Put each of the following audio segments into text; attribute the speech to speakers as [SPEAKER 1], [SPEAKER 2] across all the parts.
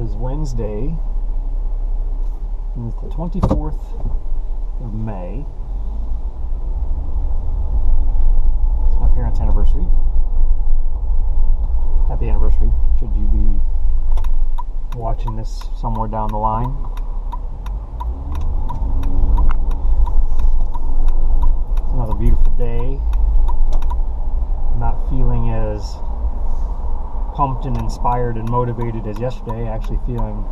[SPEAKER 1] is Wednesday, and it's the 24th of May. It's my parents' anniversary. Happy anniversary, should you be watching this somewhere down the line. It's another beautiful day. Not feeling as pumped and inspired and motivated as yesterday, actually feeling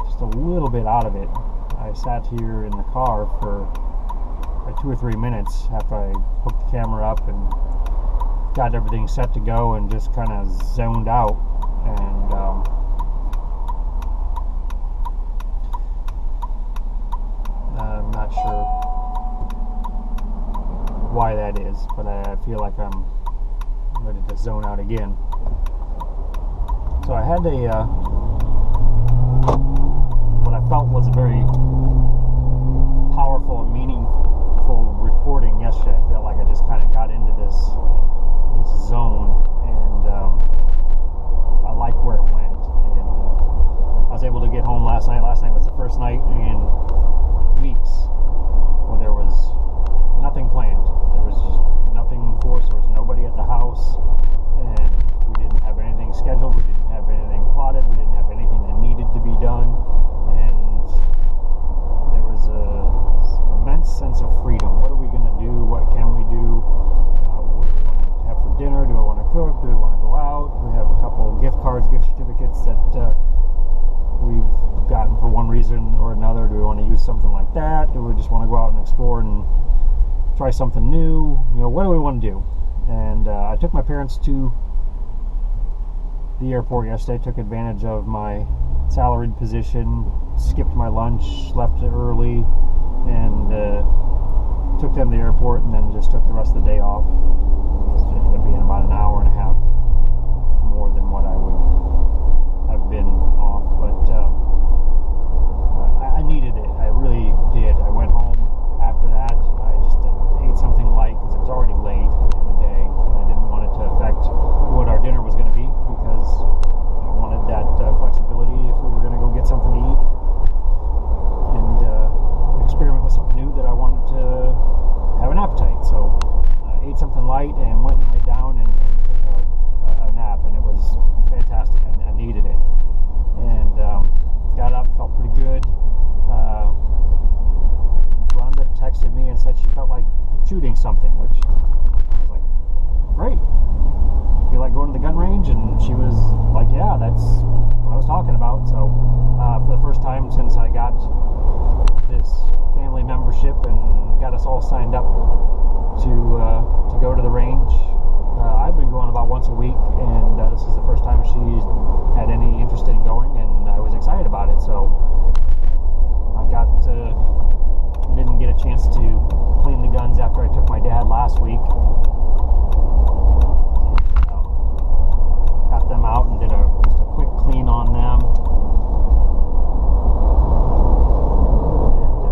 [SPEAKER 1] just a little bit out of it. I sat here in the car for like 2 or 3 minutes after I hooked the camera up and got everything set to go and just kind of zoned out. And I'm not sure why that is, but I feel like I'm ready to zone out again. So I had what I felt was a very powerful and meaningful recording yesterday. I felt like I just kind of got into this zone, and I like where it went. And I was able to get home last night. Last night was the first night in weeks where there was nothing planned. There was just nothing forced. There was nobody at the house, and we didn't have anything scheduled. We didn't have anything plotted. We didn't have anything that needed to be done, and there was an immense sense of freedom. What are we going to do? What can we do? What do we want to have for dinner? Do I want to cook? Do we want to go out? We have a couple gift cards, gift certificates that we've gotten for one reason or another. Do we want to use something like that? Do we just want to go out and explore and try something new? What do we want to do? And I took my parents to the airport yesterday, took advantage of my salaried position, skipped my lunch, left early, and took them to the airport, and then just took the rest of the day off. It ended up being about an hour and a half more than what I would have been off, but I needed it. I really did. I went home after that. I just ate something light because it was already late in the day, and I didn't want it to affect what our dinner was going to be, because I wanted that flexibility if we were going to go get something to eat and experiment with something new, that I wanted to have an appetite. So I ate something light and went and laid down and took a nap, and it was fantastic. I needed it, and got up, felt pretty good. Rhonda texted me and said she felt like shooting something, which I was like, great. Feel like going to the gun range? And she was like, yeah, that's what I was talking about. So for the first time since I got this family membership and got us all signed up to go to the range, I've been going about once a week, and this is the first time she's had any interest in going, and I was excited about it. So I didn't get a chance to clean the guns after I took my dad last week. And, got them out and did just a quick clean on them.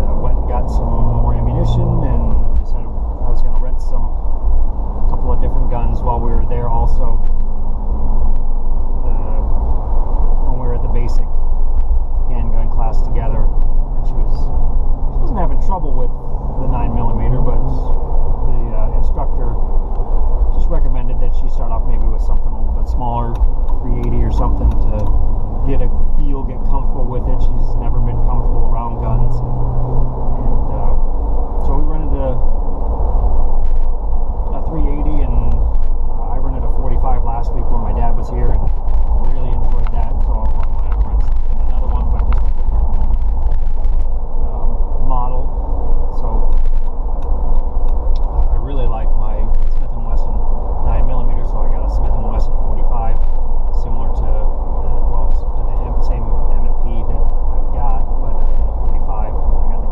[SPEAKER 1] And went and got some more ammunition, and decided I was going to rent a couple of different guns while we were there also. When we were at the basic handgun class together, and she wasn't having trouble with the 9mm, but the instructor just recommended that she start off maybe with something a little bit smaller, 380 or something, to get comfortable with it. She's never been comfortable around guns, and so we rented a 380, and I rented a 45 last week when my dad was here, and really enjoyed that. So I wanted to rent another one, but just a different model. So I really like my Smith & Wesson 9mm, so I got a Smith & Wesson 45, similar to the same M&P that I've got, but a 45. I got the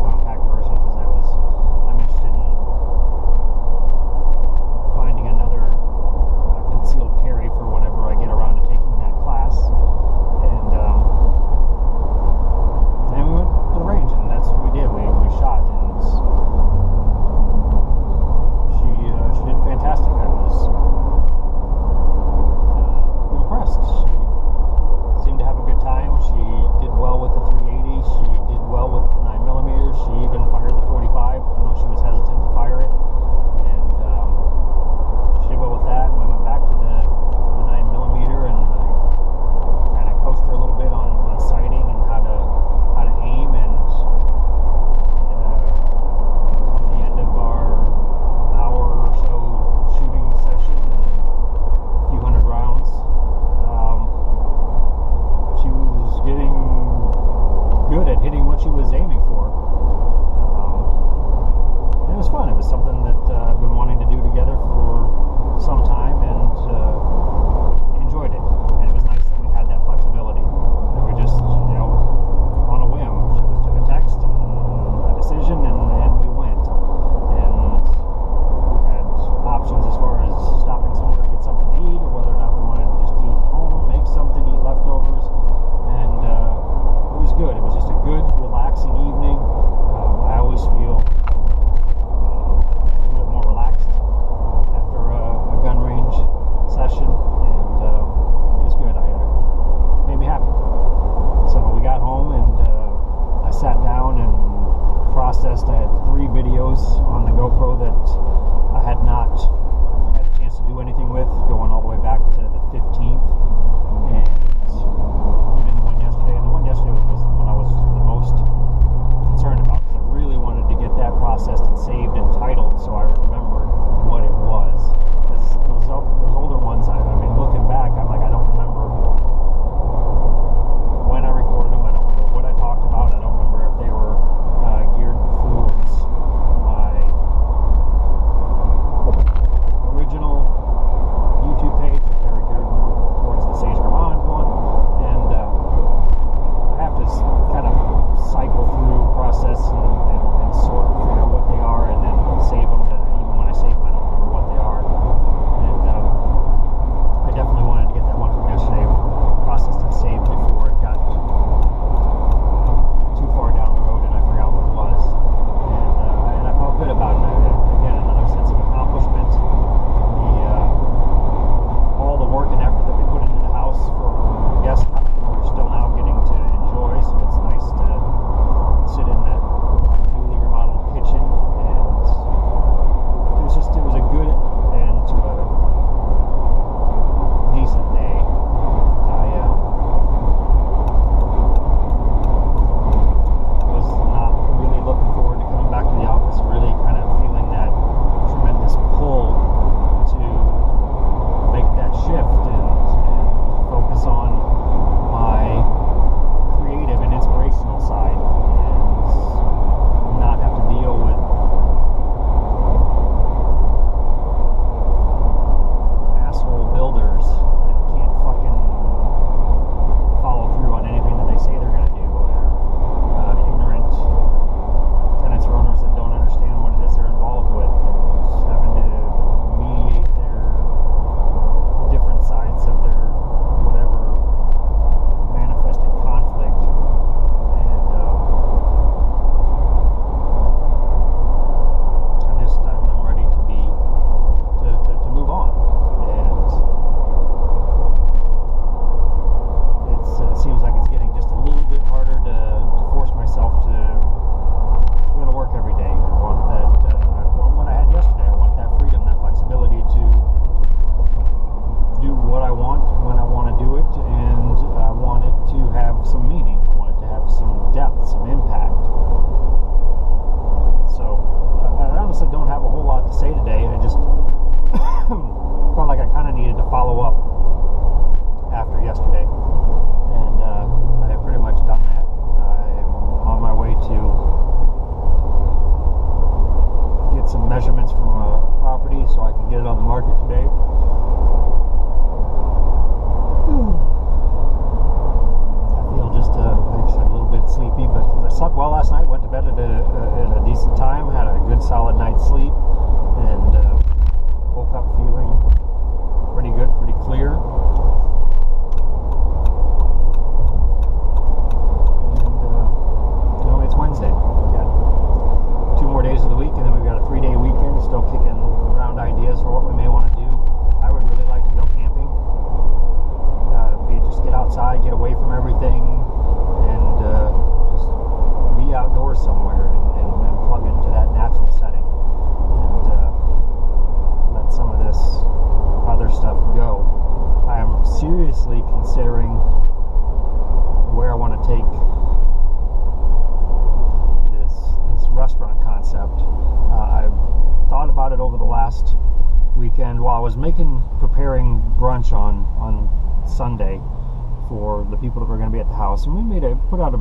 [SPEAKER 1] videos on the GoPro that I had not had a chance to do anything with, going all the way back to the 15th, and even the one yesterday. And the one yesterday was the one I was the most concerned about, because I really wanted to get that processed and saved and titled so I remembered what it was. Because those older ones, I mean, looking back, I'm like, I don't remember when I recorded them. I don't remember what I talked about. I don't remember if they were geared towards my original YouTube page, if they were geared more towards the Sage Gourmand one. And I have to kind of cycle through, process, and sort through what they are, and then save them. And even when I save them, I don't remember what they are. And I definitely wanted to get that one from yesterday processed and saved before it got too far down the road and I forgot what it was. And I felt good about it. Again, another sense of accomplishment. All the work and effort that we put into the house for guests coming, we're still now getting to enjoy. So it's nice to sit in that newly remodeled kitchen, and it was a good end to a decent day. I was not really looking forward to coming back to the office, really kind of feeling that tremendous pull to make that shift and focus on my creative and inspirational side, and not have to deal with asshole builders that can't fucking follow through on anything that they say they're going to do, or ignorant tenants or owners that don't understand what it is they're involved with, and having to mediate their different sides of their whatever manifested conflict. And I'm ready to move on. And it seems like it's getting just a little bit harder to force myself to go to work every day. I want that, what I had yesterday. I want that freedom, that flexibility to do what I want when I want to do it, and I want it to have some meaning. I want it to have some depth, some impact. So I honestly don't have a whole lot to say today. I just felt like I kind of needed to follow up after yesterday, and I have pretty much done that. I'm on my way to get some measurements from a property so I can get it on the market today. I feel just, like I said, a little bit sleepy, but I slept well last night. Went to bed at a decent time, had a good solid night's sleep, and woke up feeling pretty good, pretty clear. And it's Wednesday. We got 2 more days of the week, and then we've got a 3-day weekend. Still kicking around ideas for what we may want to do. I would really like to go camping. Just get outside, get away from everything, and just be outdoors somewhere and plug into that natural setting, and let some of this other stuff go. I am seriously considering where I want to take this restaurant concept. I've thought about it over the last weekend while I was preparing brunch on Sunday for the people that were going to be at the house, and we put out a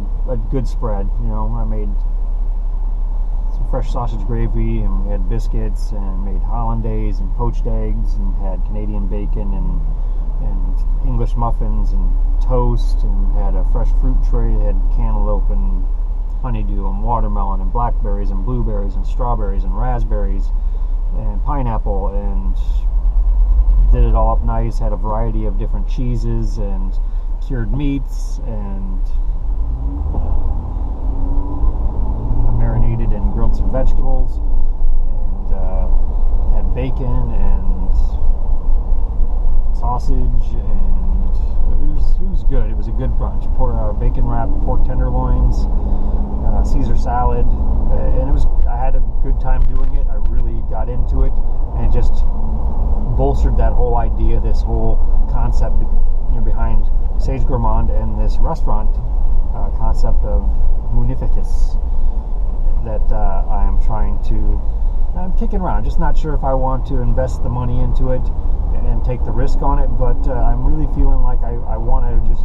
[SPEAKER 1] good spread. I made some fresh sausage gravy, and we had biscuits, and made hollandaise and poached eggs, and had Canadian bacon and English muffins and toast, and had a fresh fruit tray that had cantaloupe and honeydew and watermelon and blackberries and blueberries and strawberries and raspberries and pineapple, and did it all up nice. Had a variety of different cheeses and cured meats, and marinated and grilled some vegetables, and had bacon and sausage, and it was good. It was a good brunch. Bacon wrapped pork tenderloins, Caesar salad, and I had a good time bolstered that whole idea, this whole concept behind Sage Gourmand and this restaurant concept of Munificus that I'm kicking around. Just not sure if I want to invest the money into it and take the risk on it, but I'm really feeling like I want to just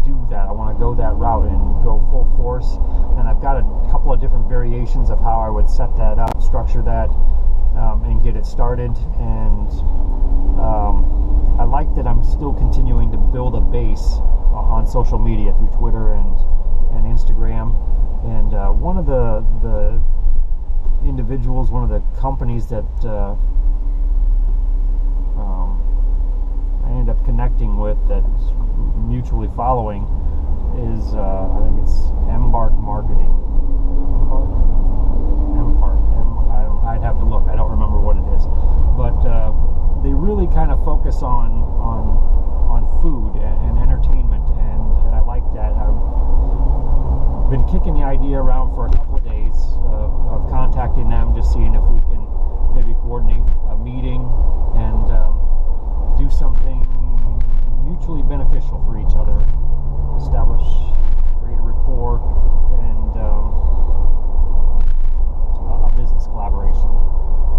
[SPEAKER 1] do that. I want to go that route and go full force, and I've got a couple of different variations of how I would set that up, structure that, and get it started. And I like that I'm still continuing to build a base on social media through Twitter and Instagram. And one of the individuals, one of the companies that I ended up connecting with, that's mutually following, is I think it's Embark Marketing. I'd have to look. I don't remember what it is, but they really kind of focus on food and entertainment, and I like that. I've been kicking the idea around for a couple of days of contacting them, just seeing if we can maybe coordinate a meeting and do something mutually beneficial for each other, create a rapport, and a business collaboration.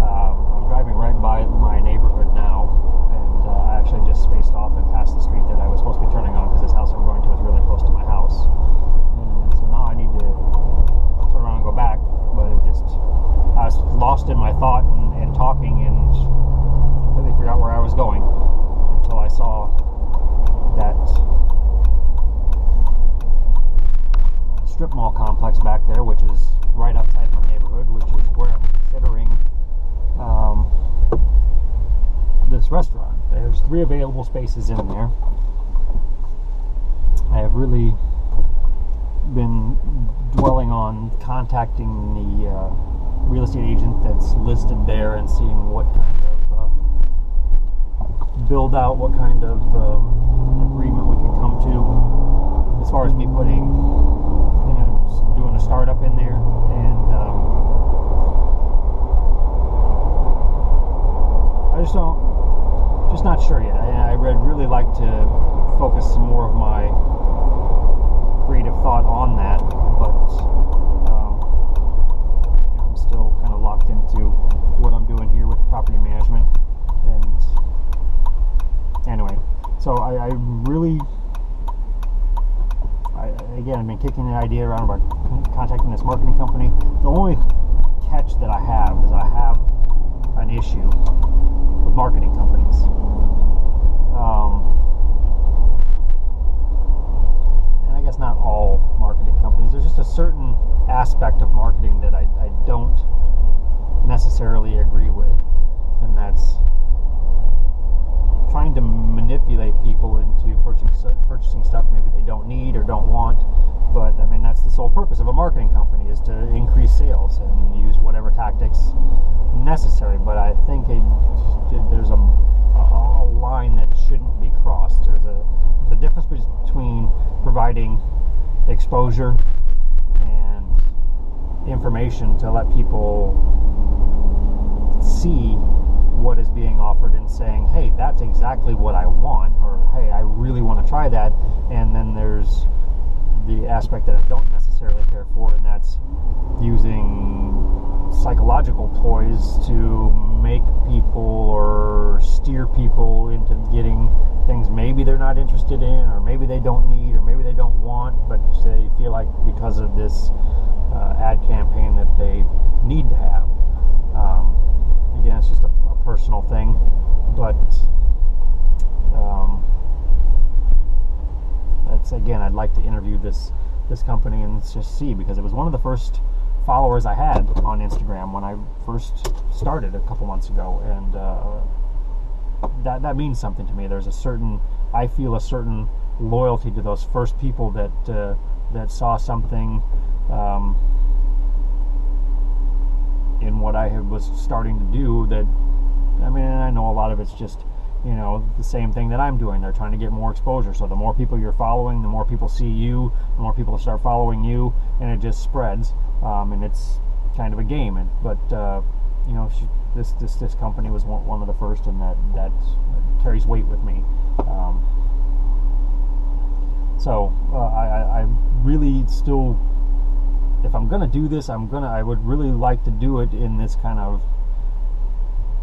[SPEAKER 1] I'm driving right by my neighborhood now, and I actually just spaced off and passed the street that I was supposed to be turning on, because this house I'm going to is really close to my house. And so now I need to turn around and go back, but I was lost in my thought and talking, and completely forgot where I was going until I saw that strip mall complex back there, which is right outside my neighborhood, which is where I'm considering this restaurant. There's 3 available spaces in there. I have really been dwelling on contacting the real estate agent that's listed there and seeing what kind of build out, what kind of agreement we can come to as far as me putting, doing a startup in there. And just not sure yet. I would really like to focus some more of my creative thought on that, but I'm still kind of locked into what I'm doing here with property management. And anyway, so I've been kicking the idea around about contacting this marketing company. The only catch that I have is I have an issue with marketing companies. And I guess not all marketing companies. There's just a certain aspect of marketing that I don't necessarily agree with, and that's trying to manipulate people into purchasing stuff maybe they don't need or don't want. But I mean, that's the sole purpose of a marketing company, is to increase sales and use whatever tactics necessary. But I think there's a line that shouldn't be crossed. There's a difference between providing exposure and information to let people see what is being offered and saying, hey, that's exactly what I want, or hey, I really want to try that. And then there's the aspect that I don't necessarily care for, and that's using psychological ploys to make people or steer people into getting things maybe they're not interested in, or maybe they don't need, or maybe they don't want, but they feel like because of this ad campaign that they need to have. Again, it's just a personal thing, but I'd like to interview this company and just see, because it was one of the first followers I had on Instagram when I first started a couple months ago, and that means something to me. I feel a certain loyalty to those first people that saw something in what I was starting to do. That, I mean, and I know a lot of it's just, the same thing that I'm doing. They're trying to get more exposure. So the more people you're following, the more people see you, the more people start following you, and it just spreads. And it's kind of a game. But this company was one of the first, and that carries weight with me. So I really still, if I'm gonna do this, I would really like to do it in this kind of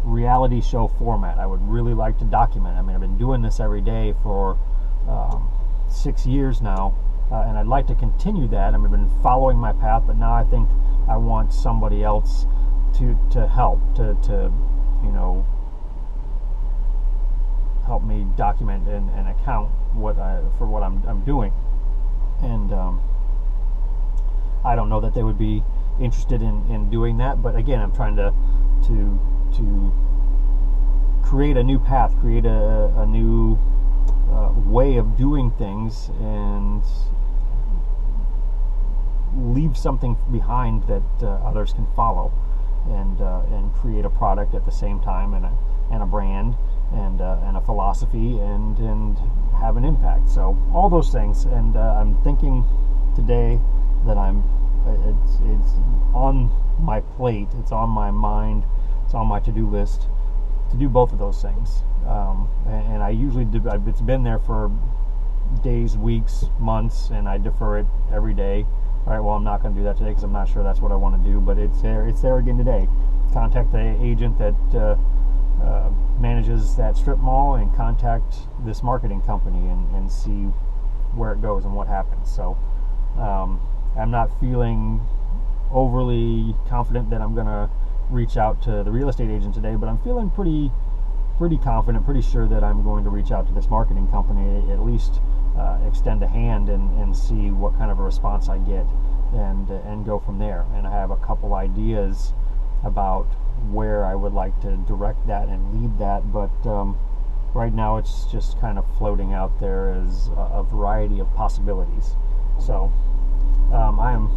[SPEAKER 1] reality show format. I would really like to document. I mean, I've been doing this every day for 6 years now, and I'd like to continue that. I mean, I've been following my path, but now I think I want somebody else to help to help me document and account for what I'm doing. And I don't know that they would be interested in doing that, but again, I'm trying to create a new path, create a new way of doing things, and leave something behind that others can follow, and create a product at the same time, and a brand, and a philosophy, and have an impact. So all those things, and I'm thinking today that it's on my plate, it's on my mind, it's on my to-do list to do both of those things. And I usually do. It's been there for days, weeks, months, and I defer it every day. All right, well, I'm not going to do that today because I'm not sure that's what I want to do, but it's there again today. Contact the agent that manages that strip mall, and contact this marketing company, and see where it goes and what happens. So I'm not feeling overly confident that I'm going to reach out to the real estate agent today, but I'm feeling pretty confident, pretty sure that I'm going to reach out to this marketing company, at least extend a hand and see what kind of a response I get, and go from there. And I have a couple ideas about where I would like to direct that and lead that, but right now it's just kind of floating out there as a variety of possibilities. So I am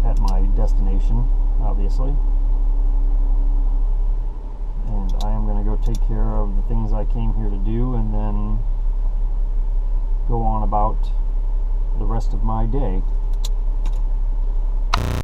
[SPEAKER 1] at my destination, obviously, and I am going to go take care of the things I came here to do, and then go on about the rest of my day.